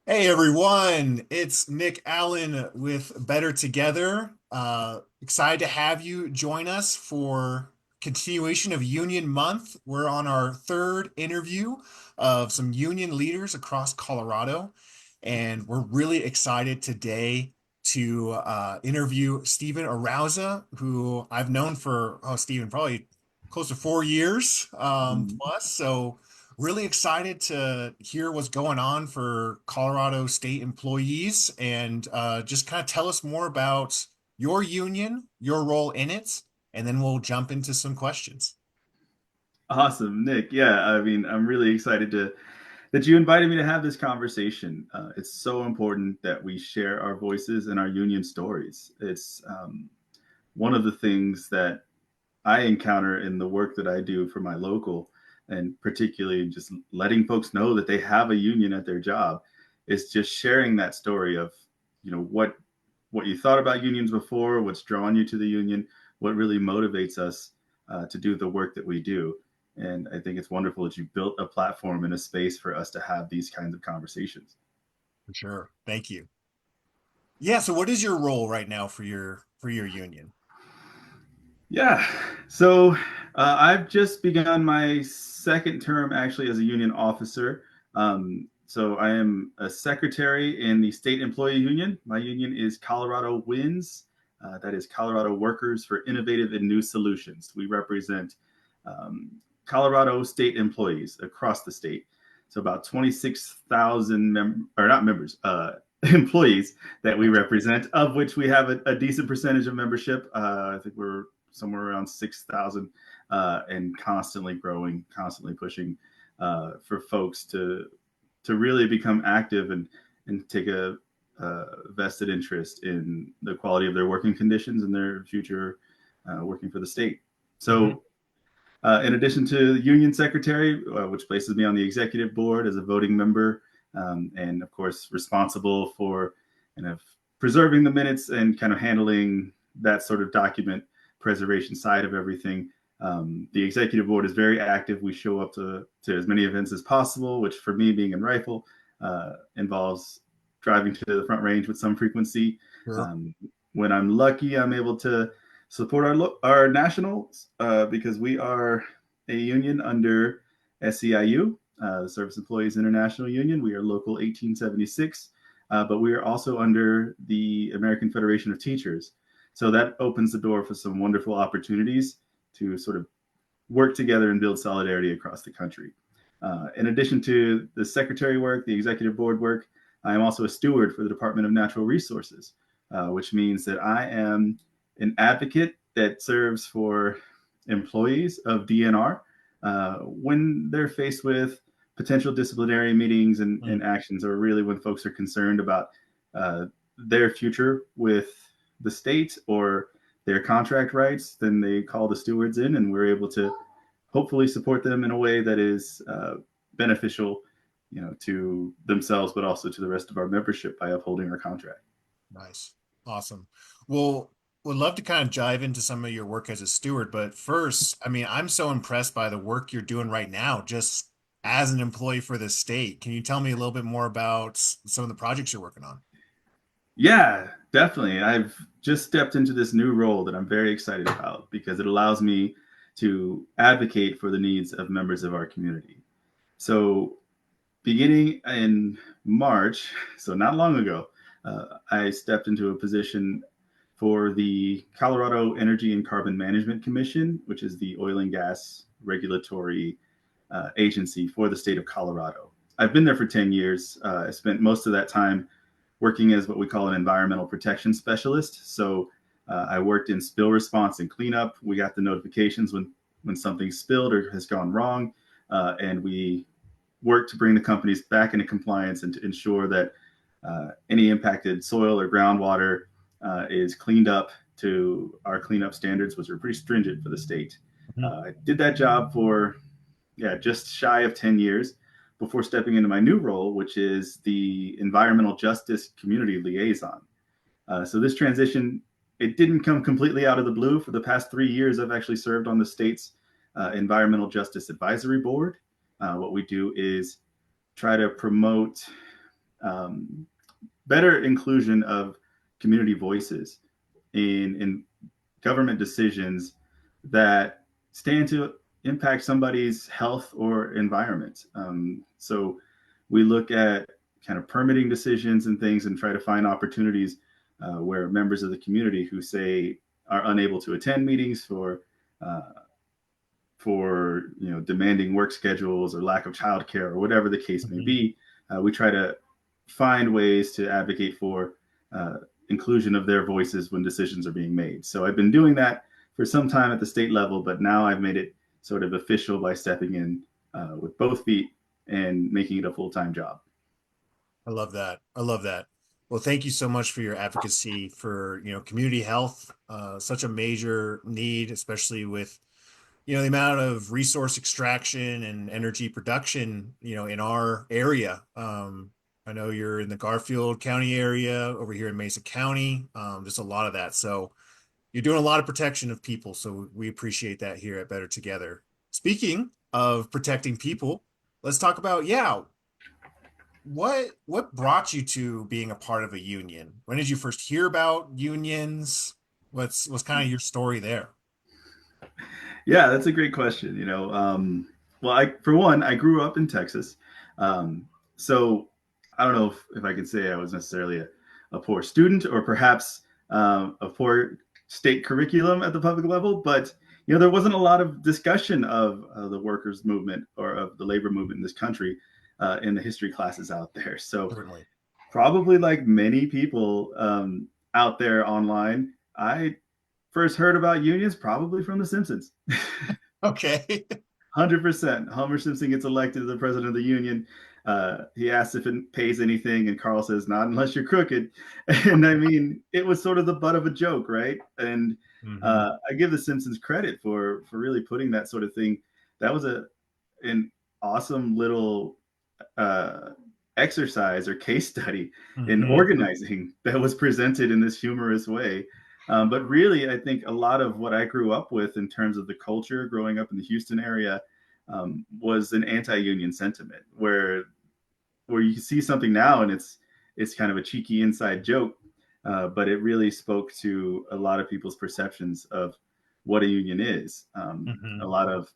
Hey everyone, it's Nick Allen with Better Together. Excited to have you join us for continuation of Union Month. We're on our third interview of some union leaders across Colorado, and we're really excited today to interview Steven Arauza, who I've known for, Steven, probably close to 4 years Mhm. plus. So really excited to hear what's going on for Colorado State employees and just kind of tell us more about your union, your role in it, and then we'll jump into some questions. Awesome, Nick. Yeah, I mean, I'm really excited to that you invited me to have this conversation. It's so important that we share our voices and our union stories. It's one of the things that I encounter in the work that I do for my local, and particularly just letting folks know that they have a union at their job, is just sharing that story of, what you thought about unions before, what's drawn you to the union, what really motivates us to do the work that we do. And I think it's wonderful that you built a platform and a space for us to have these kinds of conversations. For sure. Thank you. Yeah, so what is your role right now for your union? Yeah. So I've just begun my second term actually as a union officer. So I am a secretary in the state employee union. My union is Colorado Wins. That is Colorado Workers for Innovative and New Solutions. We represent um, Colorado state employees across the state. So about 26,000 or not members, employees that we Gotcha. represent, of which we have a decent percentage of membership. I think we're somewhere around 6,000, and constantly growing, constantly pushing for folks to really become active and take a vested interest in the quality of their working conditions and their future working for the state. Mhm. So, in addition to union secretary, which places me on the executive board as a voting member, and of course responsible for kind of preserving the minutes and kind of handling that sort of document preservation side of everything. The executive board is very active. We show up to as many events as possible, which for me, being in rifle, involves driving to the front range with some frequency. Sure. Um, when I'm lucky, I'm able to support our nationals because we are a union under SEIU, the Service Employees International Union. We are local 1876, but we are also under the American Federation of Teachers. So that opens the door for some wonderful opportunities to sort of work together and build solidarity across the country. In addition to the secretary work, the executive board work, I am also a steward for the Department of Natural Resources, which means that I am an advocate that serves for employees of DNR when they're faced with potential disciplinary meetings and Mm. actions, or really when folks are concerned about uh, their future with the state or their contract rights, then they call the stewards in, and we're able to hopefully support them in a way that is beneficial, to themselves, but also to the rest of our membership by upholding our contract. Nice. Awesome. Well, would love to kind of dive into some of your work as a steward, but first, I mean, I'm so impressed by the work you're doing right now, just as an employee for the state. Can you tell me a little bit more about some of the projects you're working on? Yeah, definitely. I've just stepped into this new role that I'm very excited about because it allows me to advocate for the needs of members of our community. So, beginning in March, so not long ago, I stepped into a position for the Colorado Energy and Carbon Management Commission, which is the oil and gas regulatory agency for the state of Colorado. I've been there for 10 years. I spent most of that time working as what we call an environmental protection specialist. So I worked in spill response and cleanup. We got the notifications when something spilled or has gone wrong, and we work to bring the companies back into compliance and to ensure that any impacted soil or groundwater is cleaned up to our cleanup standards, which are pretty stringent for the state. Mhm. I did that job for just shy of 10 years before stepping into my new role, which is the environmental justice community liaison. So this transition, it didn't come completely out of the blue. For the past 3 years, I've actually served on the state's environmental justice advisory board. What we do is try to promote um, better inclusion of community voices in government decisions that stand to impact somebody's health or environment. So we look at kind of permitting decisions and things and try to find opportunities where members of the community who say are unable to attend meetings uh, for demanding work schedules or lack of childcare or whatever the case may Mhm. be, we try to find ways to advocate for uh, inclusion of their voices when decisions are being made. So I've been doing that for some time at the state level, but now I've made it sort of official by stepping in with both feet and making it a full-time job. I love that. I love that. Well, thank you so much for your advocacy for, community health, such a major need, especially with, the amount of resource extraction and energy production, in our area. I know you're in the Garfield County area over here in Mesa County. Just a lot of that. So you're doing a lot of protection of people. So we appreciate that here at Better Together. Speaking of protecting people, let's talk about, yeah, what brought you to being a part of a union? When did you first hear about unions? What's kind of your story there? Yeah, that's a great question. Well, for one, I grew up in Texas, so I don't know if I can say I was necessarily a poor student or perhaps a poor state curriculum at the public level, but there wasn't a lot of discussion of the workers' movement or of the labor movement in this country in the history classes out there. So Certainly. probably like many people out there online, I first heard about unions probably from The Simpsons. Okay. 100%. Homer Simpson gets elected as the president of the union. He asks if it pays anything, and Carl says, "Not unless you're crooked." And I mean, it was sort of the butt of a joke, right? And Hmm. I give the Simpsons credit for really putting that sort of thing. That was an awesome little uh, exercise or case study in Hmm. organizing that was presented in this humorous way. But really, I think a lot of what I grew up with in terms of the culture growing up in the Houston area was an anti-union sentiment, where you see something now and it's kind of a cheeky inside joke, but it really spoke to a lot of people's perceptions of what a union is. A Hmm. lot of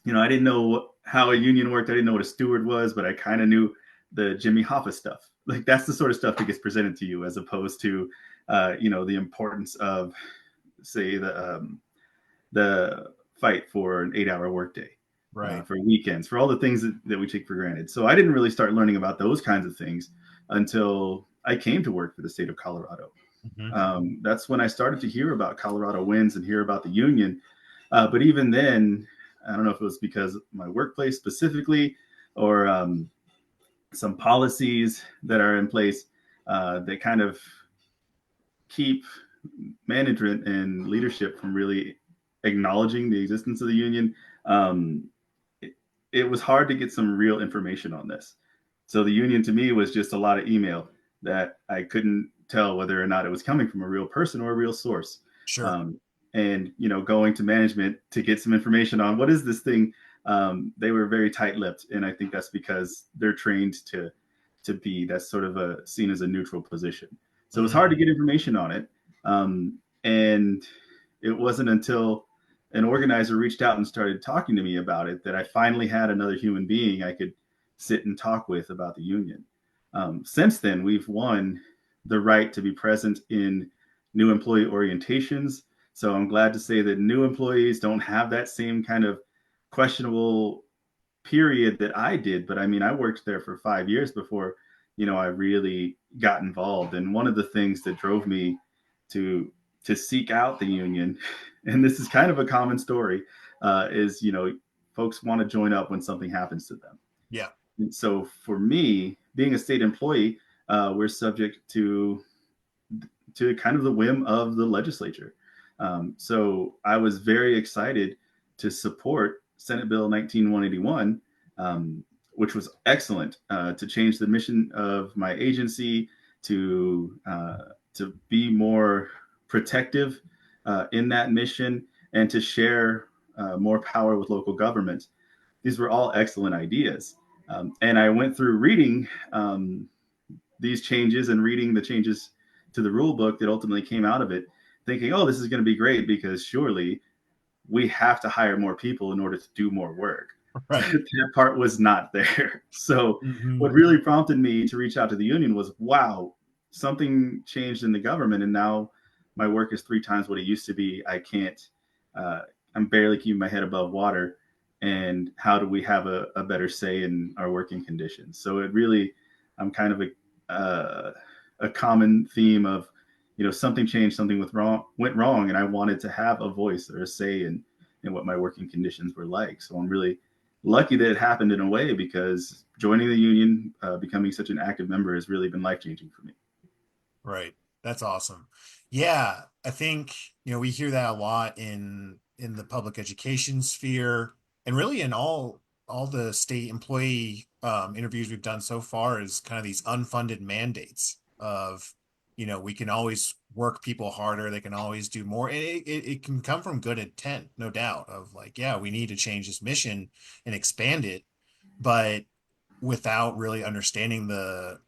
I didn't know how a union worked. I didn't know what a steward was, but I kind of knew the Jimmy Hoffa stuff. Like that's the sort of stuff that gets presented to you, as opposed to, the importance of, say, the fight for an 8-hour workday, Right. for weekends, for all the things that we take for granted. So I didn't really start learning about those kinds of things until I came to work for the state of Colorado. Hmm. That's when I started to hear about Colorado Winds and hear about the union. But even then, I don't know if it was because my workplace specifically or some policies that are in place that kind of keep management and leadership from really acknowledging the existence of the union. Um, it, it was hard to get some real information on this. So the union to me was just a lot of email that I couldn't tell whether or not it was coming from a real person or a real source. Sure. Um, and going to management to get some information on what is this thing, they were very tight-lipped, and I think that's because they're trained to be that's sort of a seen as a neutral position. So it was hard to Hmm. get information on it, and it wasn't until an organizer reached out and started talking to me about it that I finally had another human being I could sit and talk with about the union. Since then, we've won the right to be present in new employee orientations. So I'm glad to say that new employees don't have that same kind of questionable period that I did. But I mean, I worked there for 5 years before, I really got involved. And one of the things that drove me to to seek out the union, and this is kind of a common story, is folks want to join up when something happens to them. Yeah. And so for me, being a state employee, we're subject to kind of the whim of the legislature. So I was very excited to support Senate Bill 19181, which was excellent to change the mission of my agency to be more protective in that mission and to share more power with local governments. These were all excellent ideas. And I went through reading. these changes and reading the changes to the rule book that ultimately came out of it, thinking, oh, this is going to be great because surely we have to hire more people in order to do more work. Right. That part was not there. So Hmm. what really prompted me to reach out to the union was, wow, something changed in the government, and now my work is 3 times what it used to be. I can't. Uh, I'm barely keeping my head above water. And how do we have a better say in our working conditions? So it really, I'm kind of a common theme of, something changed, something went wrong, and I wanted to have a voice or a say in what my working conditions were like. So I'm really lucky that it happened in a way, because joining the union, becoming such an active member, has really been life changing for me. Right. That's awesome. Yeah, I think, we hear that a lot in the public education sphere and really in all the state employee interviews we've done so far is kind of these unfunded mandates of, we can always work people harder, they can always do more. And it can come from good intent, no doubt, of like, yeah, we need to change this mission and expand it, but without really understanding the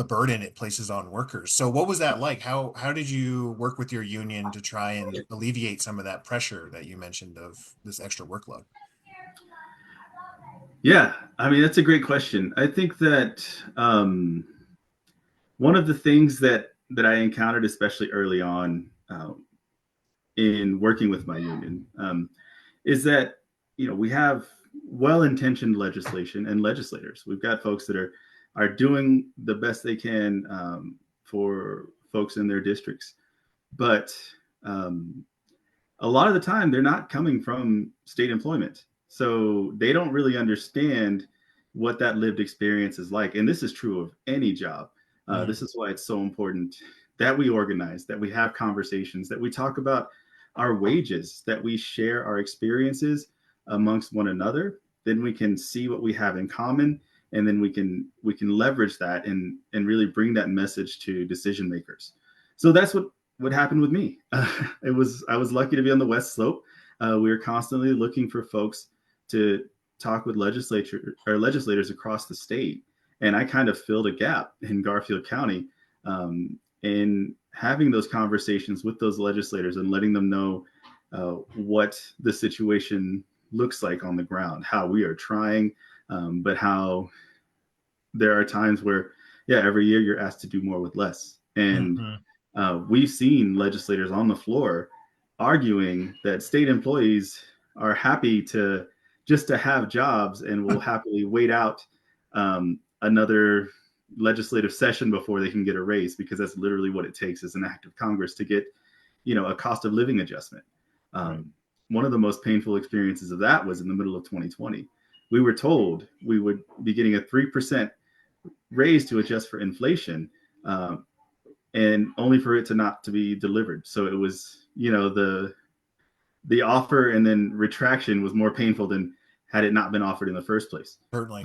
burden it places on workers. So what was that like? How did you work with your union to try and alleviate some of that pressure that you mentioned of this extra workload? Yeah, I mean, that's a great question. I think that one of the things that I encountered, especially early on, in working with my union, is that we have well-intentioned legislation and legislators. We've got folks that are doing the best they can, for folks in their districts, but um, a lot of the time they're not coming from state employment, so they don't really understand what that lived experience is like. And this is true of any job. This Mm, is why it's so important that we organize, that we have conversations, that we talk about our wages, that we share our experiences amongst one another. Then we can see what we have in common, and then we can leverage that and really bring that message to decision makers. So that's what happened with me. I was lucky to be on the West Slope. We were constantly looking for folks to talk with legislators across the state, and I kind of filled a gap in Garfield County, in having those conversations with those legislators and letting them know what the situation looks like on the ground, how we are trying, but how there are times where, yeah, every year you're asked to do more with less. And hmm. we've seen legislators on the floor arguing that state employees are happy to just to have jobs and will happily wait out another legislative session before they can get a raise, because that's literally what it takes as an act of Congress to get a cost of living adjustment. Right. Um, One of the most painful experiences of that was in the middle of 2020. We were told we would be getting a 3% raise to adjust for inflation, um, and only for it to not to be delivered. So it was, the offer and then retraction was more painful than had it not been offered in the first place. Certainly.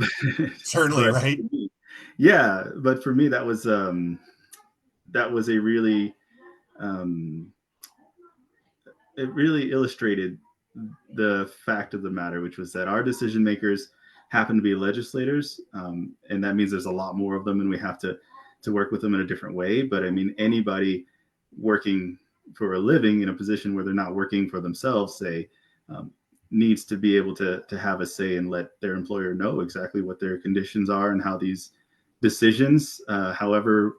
Certainly, But right? for me, yeah, but for me that was a really, um, it really illustrated the fact of the matter, which was that our decision makers happen to be legislators, and that means there's a lot more of them, and we have to work with them in a different way. But I mean, anybody working for a living in a position where they're not working for themselves, say, um, needs to be able to have a say and let their employer know exactly what their conditions are and how these decisions, however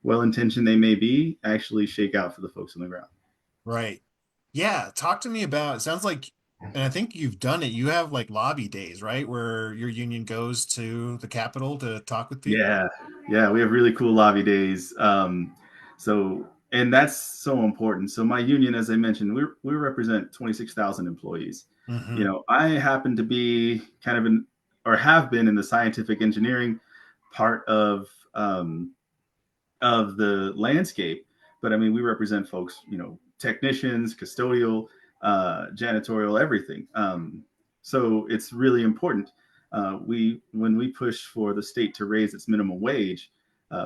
well intentioned they may be, actually shake out for the folks on the ground. Right. Yeah, talk to me about, it sounds like, and I think you've done it. You have like lobby days, right? Where your union goes to the Capitol to talk with people. Yeah, yeah, we have really cool lobby days. And that's so important. So my union, as I mentioned, we represent 26,000 employees. Hmm. I happen to be kind of in, or have been in, the scientific engineering part of the landscape. But I mean, we represent folks, technicians, custodial, janitorial, everything. So it's really important. When we push for the state to raise its minimum wage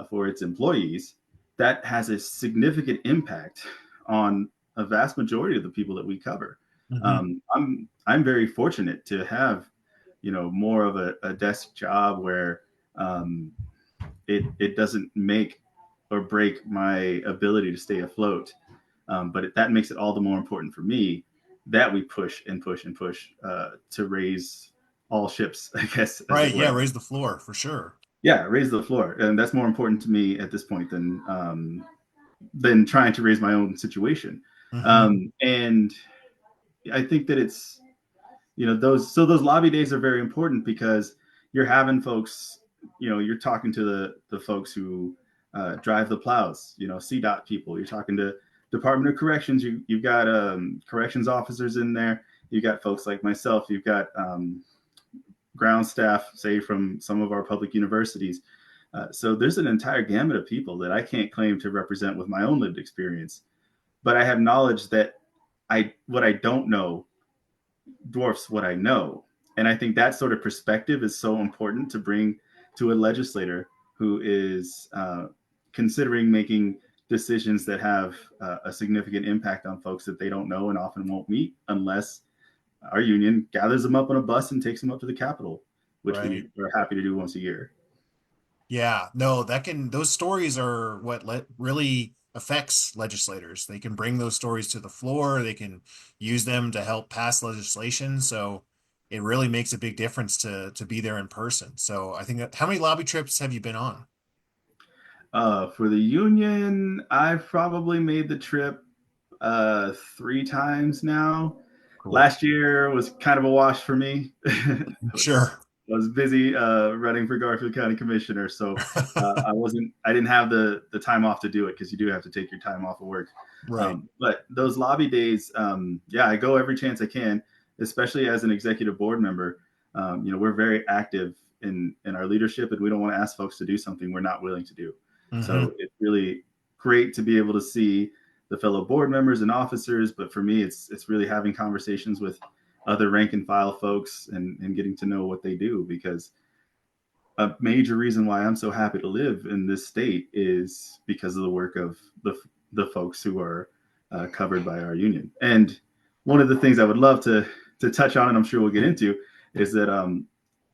for its employees, that has a significant impact on a vast majority of the people that we cover. Hmm. I'm very fortunate to have more of a desk job where, um, it doesn't make or break my ability to stay afloat. That makes it all the more important for me that we push and push and push to raise all ships, I guess, as it Right. Yeah. were. Raise the floor for sure. Yeah, raise the floor, and that's more important to me at this point than trying to raise my own situation. Hmm. And I think that it's those lobby days are very important because you're having folks, you're talking to the folks who drive the plows, CDOT people. You're talking to Department of Corrections. You've got corrections officers in there. You got folks like myself. You've got ground staff, say from some of our public universities. So there's an entire gamut of people that I can't claim to represent with my own lived experience, but I have knowledge that what I don't know dwarfs what I know. And I think that sort of perspective is so important to bring to a legislator who is considering making decisions that have a significant impact on folks that they don't know and often won't meet unless our union gathers them up on a bus and takes them up to the Capitol, which Right. we are happy to do once a year. Yeah, no, those stories are what really affects legislators. They can bring those stories to the floor, they can use them to help pass legislation. So it really makes a big difference to be there in person. So I think how many lobby trips have you been on? For the union, I've probably made the trip 3 times now. Cool. Last year was kind of a wash for me. Sure. I was busy running for Garfield County Commissioner, so I didn't have the time off to do it because you do have to take your time off of work. Right. But those lobby days, yeah, I go every chance I can, especially as an executive board member. We're very active in our leadership, and we don't want to ask folks to do something we're not willing to do. Hmm. So it's really great to be able to see the fellow board members and officers. But for me, it's really having conversations with other rank and file folks and getting to know what they do, because a major reason why I'm so happy to live in this state is because of the work of the folks who are covered by our union. And one of the things I would love to touch on, and I'm sure we'll get into, is that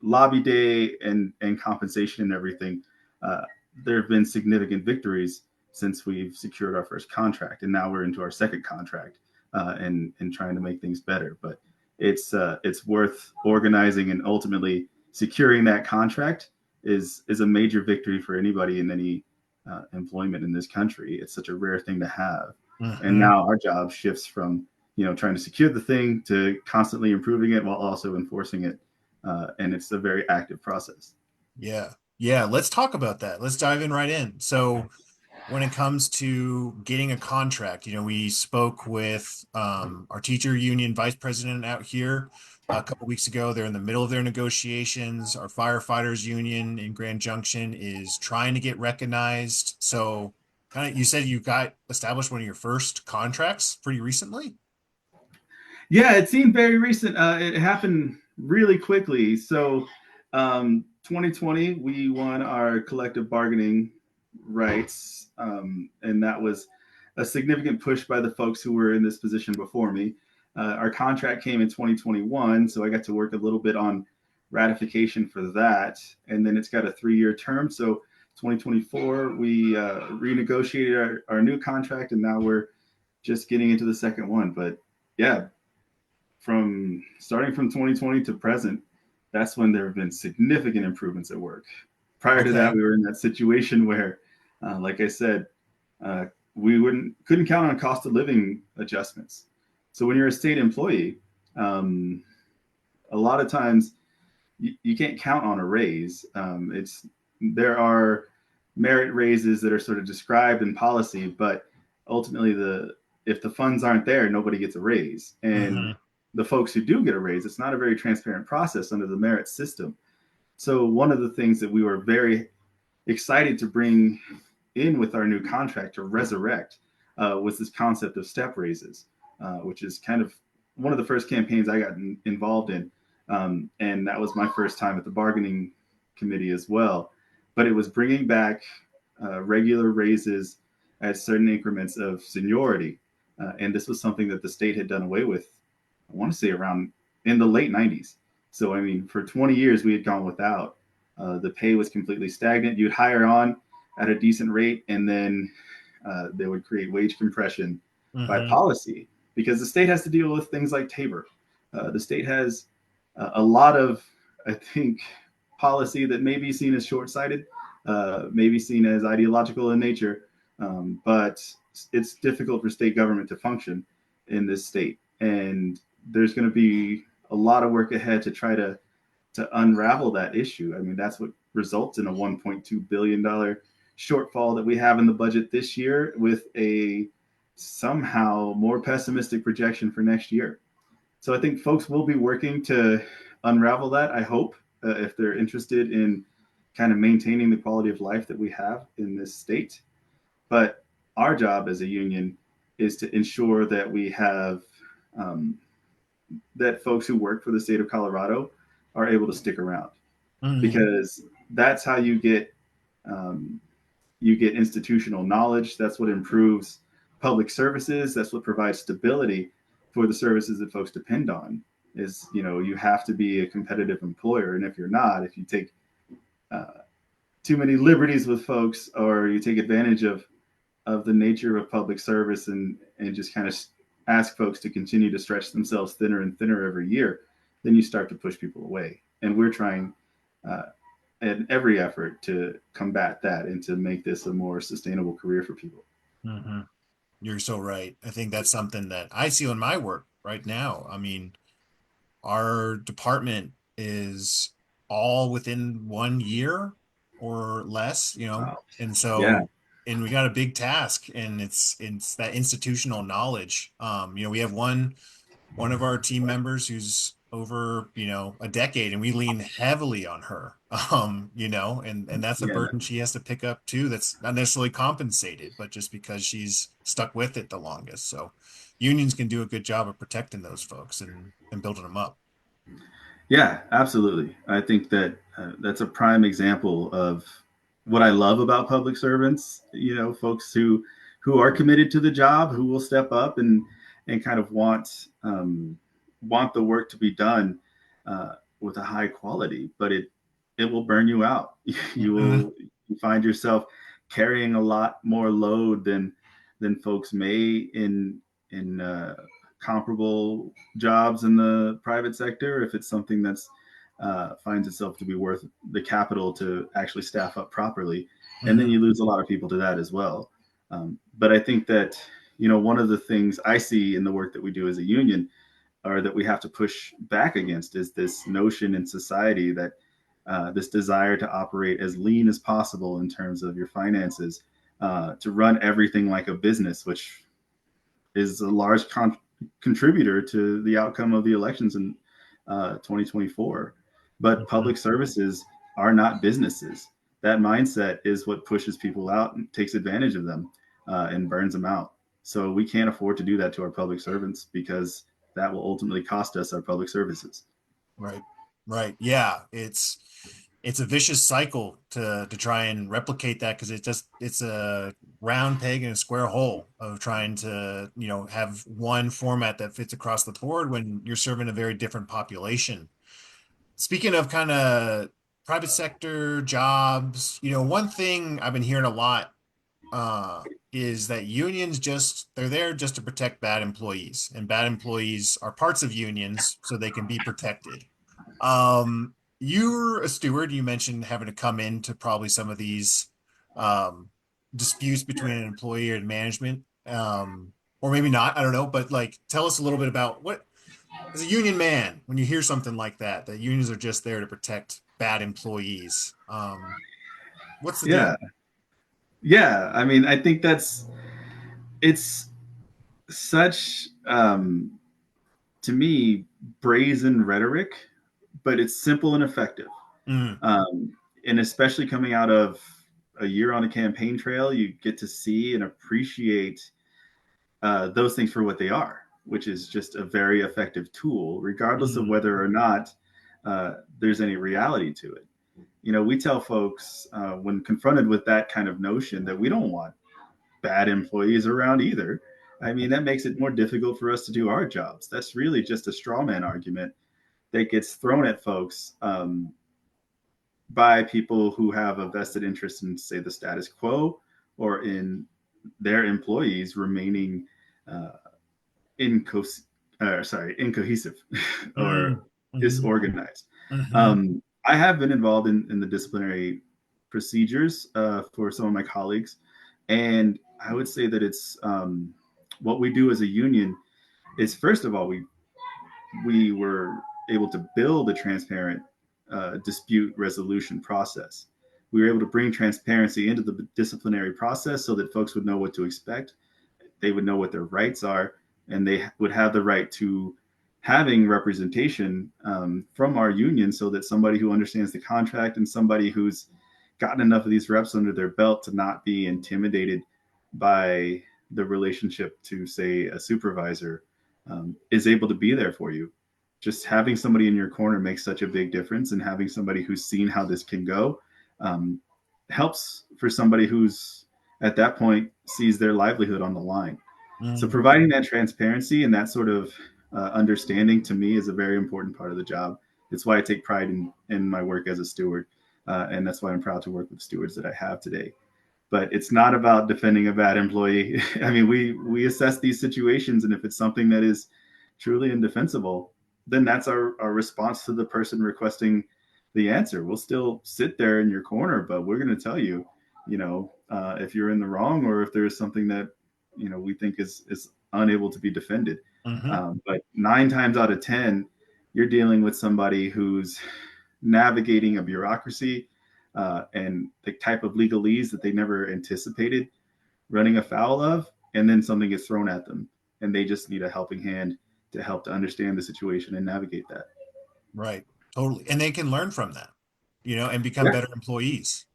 lobby day and compensation and everything. Uh, there have been significant victories since we've secured our first contract, and now we're into our second contract and trying to make things better. But it's worth organizing, and ultimately securing that contract is a major victory for anybody in any employment in this country. It's such a rare thing to have, and Hmm. now our job shifts from trying to secure the thing to constantly improving it while also enforcing it, and it's a very active process. Yeah. Yeah. Let's talk about that. Let's dive in right in. So when it comes to getting a contract, we spoke with our teacher union vice president out here a couple weeks ago. They're in the middle of their negotiations. Our firefighters union in Grand Junction is trying to get recognized. So kind of, you said you got established one of your first contracts pretty recently. Yeah, it seemed very recent. It happened really quickly. So, 2020, we won our collective bargaining rights, and that was a significant push by the folks who were in this position before me. Our contract came in 2021, so I got to work a little bit on ratification for that, and then it's got a 3-year term. So, 2024, we renegotiated our new contract, and now we're just getting into the second one. But yeah, from starting from 2020 to present, that's when there have been significant improvements at work. Prior to that, Okay. we were in that situation where, like I said, uh, we couldn't count on cost of living adjustments. So when you're a state employee, um, a lot of times you can't count on a raise. There are merit raises that are sort of described in policy, but ultimately if the funds aren't there, nobody gets a raise. And Hmm. the folks who do get a raise, it's not a very transparent process under the merit system. So one of the things that we were very excited to bring in with our new contract to resurrect was this concept of step raises, which is kind of one of the first campaigns I got involved in. And that was my first time at the bargaining committee as well. But it was bringing back regular raises at certain increments of seniority. And this was something that the state had done away with, I want to say around in the late 90s. So, I mean, for 20 years, we had gone without. The pay was completely stagnant. You'd hire on at a decent rate, and then they would create wage compression by Mm-hmm. policy because the state has to deal with things like Tabor. The state has a lot of, I think, policy that may be seen as short sighted, may be seen as ideological in nature, but it's difficult for state government to function in this state. And there's going to be a lot of work ahead to try to unravel that issue. I mean, that's what results in a $1.2 billion shortfall that we have in the budget this year, with a somehow more pessimistic projection for next year. So I think folks will be working to unravel that. I hope, if they're interested in kind of maintaining the quality of life that we have in this state. But our job as a union is to ensure that we have um, that folks who work for the state of Colorado are able to stick around, Mm-hmm. because that's how um, you get institutional knowledge. That's what improves public services. That's what provides stability for the services that folks depend on. Is, you have to be a competitive employer, and if you're not, if you take uh, too many liberties with folks, or you take advantage of the nature of public service, and just kind of ask folks to continue to stretch themselves thinner and thinner every year, then you start to push people away. And we're trying uh, in every effort to combat that and to make this a more sustainable career for people. Mm-hmm. You're so right. I think that's something that I see in my work right now. I mean, our department is all within 1 year or less, Wow. and Yeah. so and we got a big task, and it's that institutional knowledge. We have one of our team members who's over, a decade, and we lean heavily on her. And that's a Yeah. burden she has to pick up too. That's not necessarily compensated, but just because she's stuck with it the longest. So unions can do a good job of protecting those folks and building them up. Yeah, absolutely. I think that that's a prime example of what I love about public servants. Folks who are committed to the job, who will step up and kind of want the work to be done with a high quality, but it will burn you out. you Mhm. will you find yourself carrying a lot more load than folks may in comparable jobs in the private sector, if it's something that's finds itself to be worth the capital to actually staff up properly. And then Mhm. you lose a lot of people to that as well. But I think that, one of the things I see in the work that we do as a union, or that we have to push back against, is this notion in society that this desire to operate as lean as possible in terms of your finances, to run everything like a business, which is a large contributor to the outcome of the elections in 2024. But Mhm. public services are not businesses. That mindset is what pushes people out and takes advantage of them, and burns them out. So we can't afford to do that to our public servants, because that will ultimately cost us our public services. Right. Right. Yeah. It's a vicious cycle to try and replicate that, because it's a round peg in a square hole of trying to, have one format that fits across the board when you're serving a very different population. Speaking of kind of private sector jobs, one thing I've been hearing a lot is that unions they're there just to protect bad employees, and bad employees are parts of unions so they can be protected. You're a steward. You mentioned having to come into probably some of these um, disputes between an employee and management, or maybe not. I don't know, but like, tell us a little bit about what, as a union man, when you hear something like that, that unions are just there to protect bad employees. What's the Yeah, deal? yeah. I mean, I think it's such, to me, brazen rhetoric, but it's simple and effective. Mm, Um, and especially coming out of a year on a campaign trail, you get to see and appreciate those things for what they are, which is just a very effective tool, regardless of mm, whether or not there's any reality to it. We tell folks, when confronted with that kind of notion, that we don't want bad employees around either. I mean, that makes it more difficult for us to do our jobs. That's really just a straw man argument that gets thrown at folks, by people who have a vested interest in, say, the status quo or in their employees remaining uh, inco- incohesive or Mm, mhm, disorganized. mhm, I have been involved in the disciplinary procedures for some of my colleagues, and I would say that it's what we do as a union is, first of all, we were able to build a transparent dispute resolution process. We were able to bring transparency into the disciplinary process so that folks would know what to expect. They would know what their rights are, and they would have the right to having representation from our union, so that somebody who understands the contract and somebody who's gotten enough of these reps under their belt to not be intimidated by the relationship to, say, a supervisor is able to be there for you. Just having somebody in your corner makes such a big difference, and having somebody who's seen how this can go um, helps for somebody who's at that point sees their livelihood on the line. So mm, providing that transparency and that sort of understanding to me is a very important part of the job. It's why I take pride in my work as a steward, and that's why I'm proud to work with stewards that I have today. But it's not about defending a bad employee. I mean, we assess these situations, and if it's something that is truly indefensible, then that's our response to the person requesting the answer. We'll still sit there in your corner, but we're going to tell you, if you're in the wrong, or if there's something that we think is unable to be defended. mhm. But 9 times out of 10, you're dealing with somebody who's navigating a bureaucracy and the type of legalese that they never anticipated running afoul of, and then something gets thrown at them, and they just need a helping hand to help to understand the situation and navigate that. Right. Totally. And they can learn from that, and become Yeah, better employees.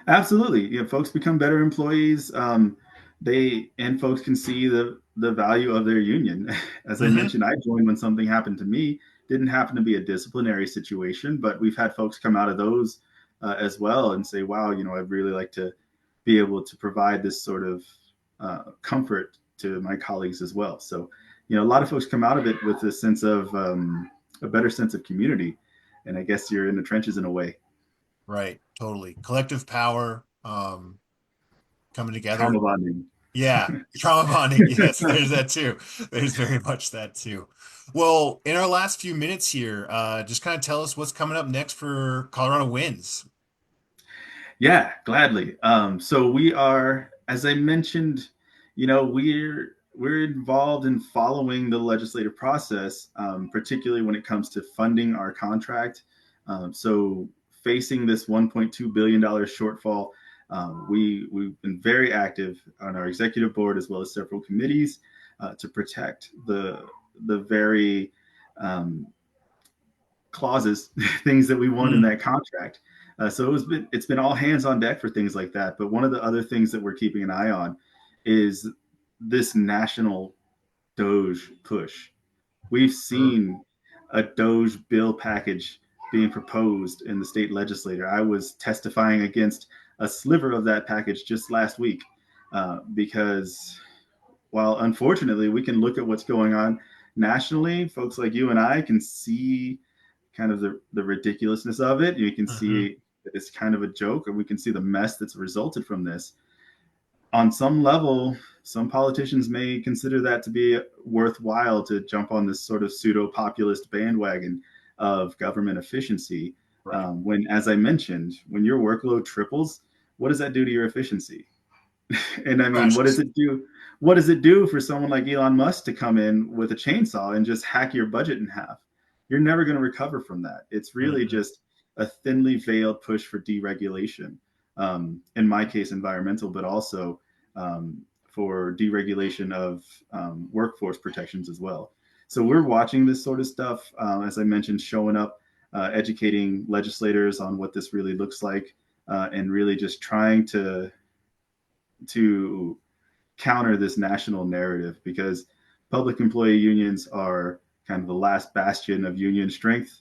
absolutely. Yeah, folks become better employees. Folks can see the value of their union. As I Hmm. mentioned, I joined when something happened to me. Didn't happen to be a disciplinary situation, but we've had folks come out of those as well and say, "Wow, I'd really like to be able to provide this sort of comfort to my colleagues as well." So, a lot of folks come out of it with a sense of a better sense of community, and I guess you're in the trenches in a way. Right. Totally. Collective power, coming Trauma together. bonding. Yeah. Trauma bonding. Yes, there's that too. There's very much that too. Well, in our last few minutes here, just kind of tell us what's coming up next for Colorado Wins. Yeah, gladly. So we are, as I mentioned, we're involved in following the legislative process, particularly when it comes to funding our contract. So facing this $1.2 billion shortfall, we've been very active on our executive board as well as several committees to protect the very clauses, things that we want in Mm, that contract. So it's been all hands on deck for things like that. But one of the other things that we're keeping an eye on is this national Doge push. We've sure. seen a Doge bill package being proposed in the state legislature. I was testifying against a sliver of that package just last week because while unfortunately we can look at what's going on nationally, folks like you and I can see kind of the ridiculousness of it. You can Hmm. see that it's kind of a joke, and we can see the mess that's resulted from this. On some level, some politicians may consider that to be worthwhile to jump on this sort of pseudo populist bandwagon of government efficiency. Right. When, as I mentioned, when your workload triples, what does that do to your efficiency? And I mean, what does Crashes. it do? What does it do for someone like Elon Musk to come in with a chainsaw and just hack your budget in half? You're never going to recover from that. It's really Hmm. just a thinly veiled push for deregulation. In my case, environmental, but also for deregulation of workforce protections as well. So we're watching this sort of stuff, as I mentioned, showing up, educating legislators on what this really looks like, and really just trying to counter this national narrative, because public employee unions are kind of the last bastion of union strength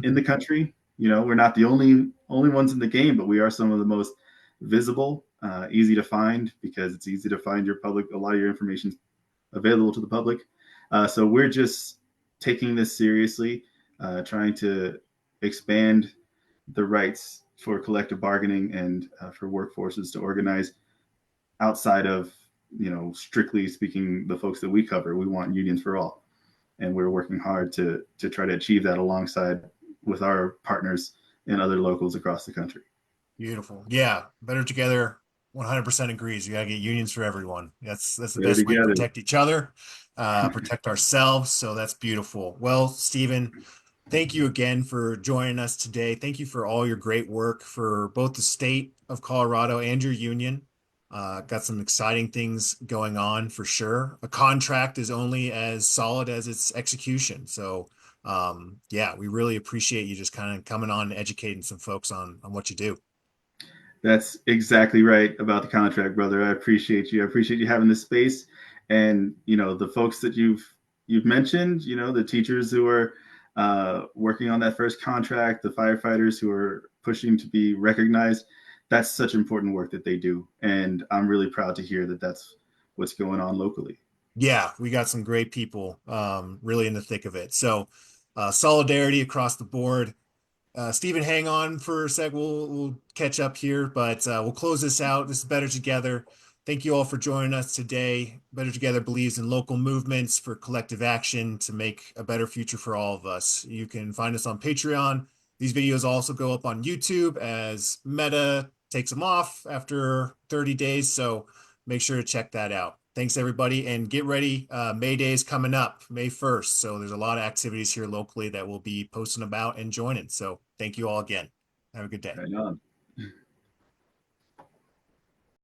in the country. We're not the only ones in the game, but we are some of the most visible, easy to find, because it's easy to find your public. A lot of your information is available to the public. So we're just taking this seriously, trying to expand the rights for collective bargaining and for workforces to organize outside of, strictly speaking, the folks that we cover. We want unions for all, and we're working hard to try to achieve that alongside with our partners in other locals across the country. Beautiful. Yeah, better together. 100% agrees. You gotta get unions for everyone. That's the Better best way to together. protect each other, protect ourselves. So that's beautiful. Well, Stephen, thank you again for joining us today. Thank you for all your great work for both the state of Colorado and your union. Got some exciting things going on for sure. A contract is only as solid as its execution. So, yeah, we really appreciate you just kind of coming on and educating some folks on what you do. That's exactly right about the contract, brother. I appreciate you. I appreciate you having this space, and the folks that you've mentioned. The teachers who are working on that first contract, the firefighters who are pushing to be recognized. That's such important work that they do, and I'm really proud to hear that that's what's going on locally. Yeah, we got some great people really in the thick of it. So, solidarity across the board. Stephen, hang on for a sec. We'll catch up here, but we'll close this out. This is Better Together. Thank you all for joining us today. Better Together believes in local movements for collective action to make a better future for all of us. You can find us on Patreon. These videos also go up on YouTube as Meta takes them off after 30 days. So make sure to check that out. Thanks, everybody, and get ready. May Day is coming up, May 1st. So there's a lot of activities here locally that we'll be posting about and joining. So thank you all again. Have a good day. Right on.